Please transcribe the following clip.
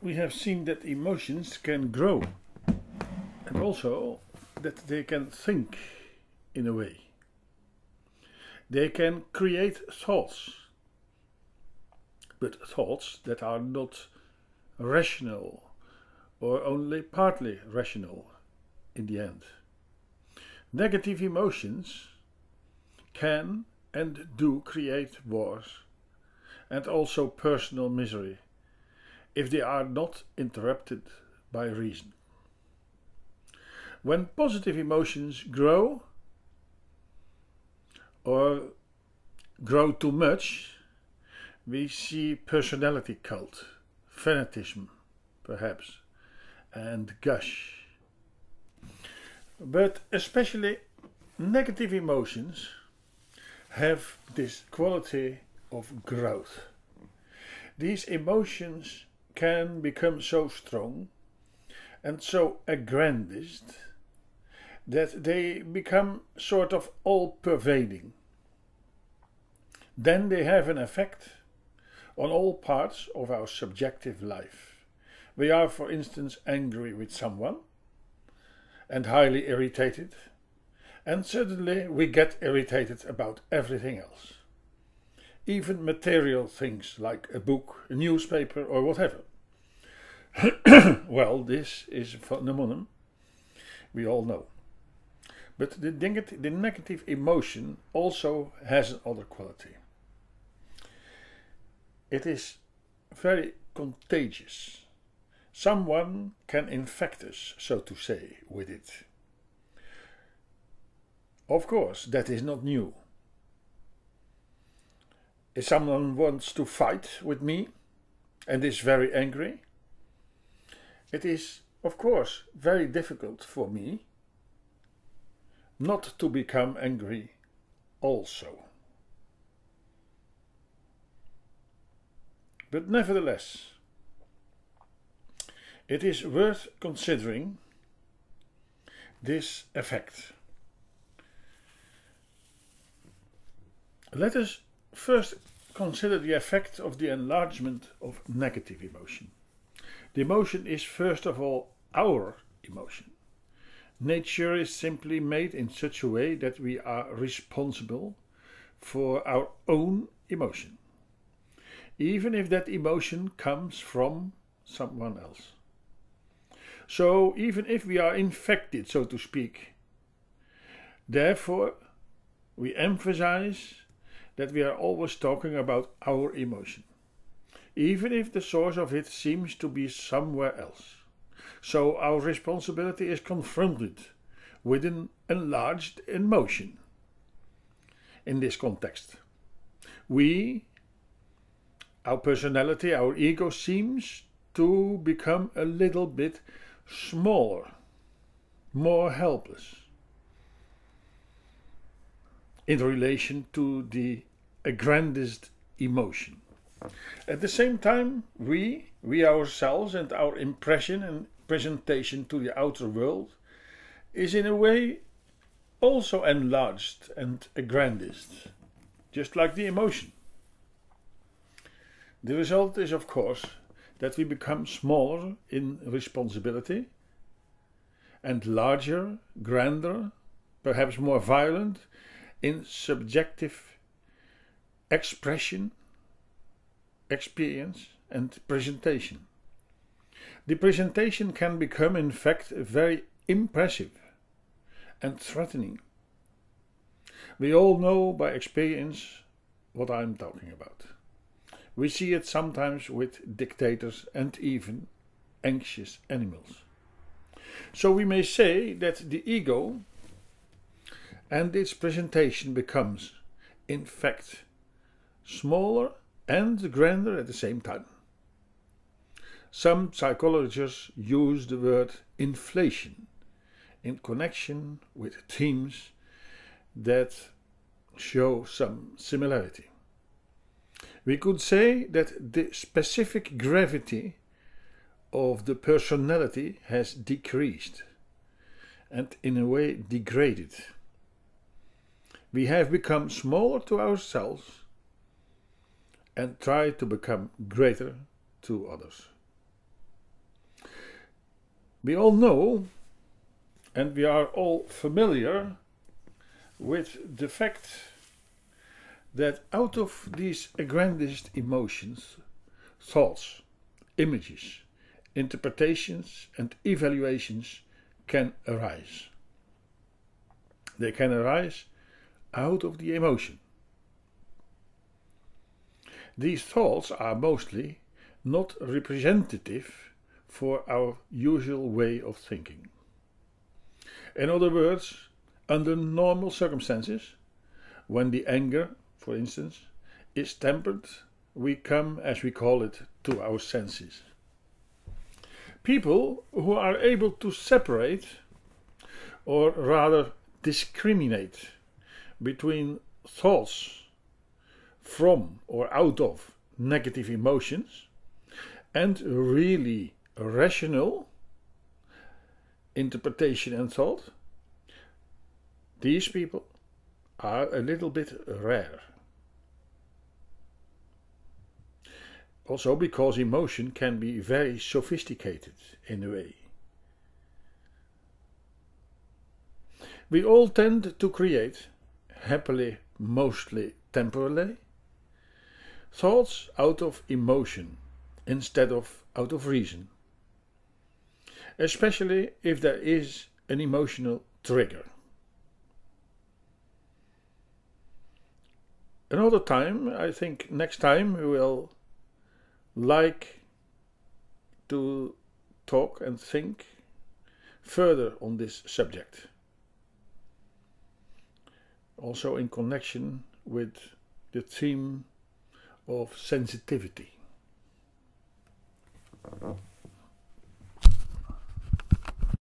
we have seen that emotions can grow and also that they can think in a way. They can create thoughts, but thoughts that are not rational or only partly rational in the end. Negative emotions can and do create wars and also personal misery if they are not interrupted by reason. When positive emotions grow or grow too much, we see personality cult, fanatism perhaps, and gush. But especially negative emotions have this quality of growth. These emotions can become so strong and so aggrandized that they become sort of all-pervading. Then they have an effect on all parts of our subjective life. We are, for instance, angry with someone and highly irritated, and suddenly we get irritated about everything else. Even material things like a book, a newspaper, or whatever. Well, this is a phenomenon we all know. But the negative emotion also has another quality. It is very contagious. Someone can infect us, so to say, with it. Of course, that is not new. If someone wants to fight with me and is very angry, it is, of course, very difficult for me not to become angry also. But nevertheless, it is worth considering this effect. Let us first consider the effect of the enlargement of negative emotion. The emotion is first of all our emotion. Nature is simply made in such a way that we are responsible for our own emotion, even if that emotion comes from someone else. So even if we are infected, so to speak, therefore we emphasize that we are always talking about our emotion, even if the source of it seems to be somewhere else. So our responsibility is confronted with an enlarged emotion. In this context, our personality, our ego seems to become a little bit smaller, more helpless in relation to the aggrandized emotion. At the same time, we ourselves and our impression and presentation to the outer world is in a way also enlarged and aggrandized, just like the emotion. The result is, of course, that we become smaller in responsibility and larger, grander, perhaps more violent in subjective expression, experience and presentation. The presentation can become, in fact, very impressive and threatening. We all know by experience what I'm talking about. We see it sometimes with dictators and even anxious animals. So we may say that the ego and its presentation becomes, in fact, smaller and grander at the same time. Some psychologists use the word inflation in connection with themes that show some similarity. We could say that the specific gravity of the personality has decreased and in a way degraded. We have become smaller to ourselves and try to become greater to others. We all know, and we are all familiar with the fact that out of these aggrandized emotions, thoughts, images, interpretations and evaluations can arise. They can arise out of the emotion. These thoughts are mostly not representative for our usual way of thinking. In other words, under normal circumstances, when the anger, for instance, is tempered, we come, as we call it, to our senses. People who are able to separate, or rather discriminate, between thoughts from or out of negative emotions and really rational interpretation and thought, these people are a little bit rare. Also because emotion can be very sophisticated in a way. We all tend to create, happily, mostly temporarily, thoughts out of emotion instead of out of reason, especially if there is an emotional trigger. Another time, I think next time, we will like to talk and think further on this subject, also in connection with the theme of sensitivity.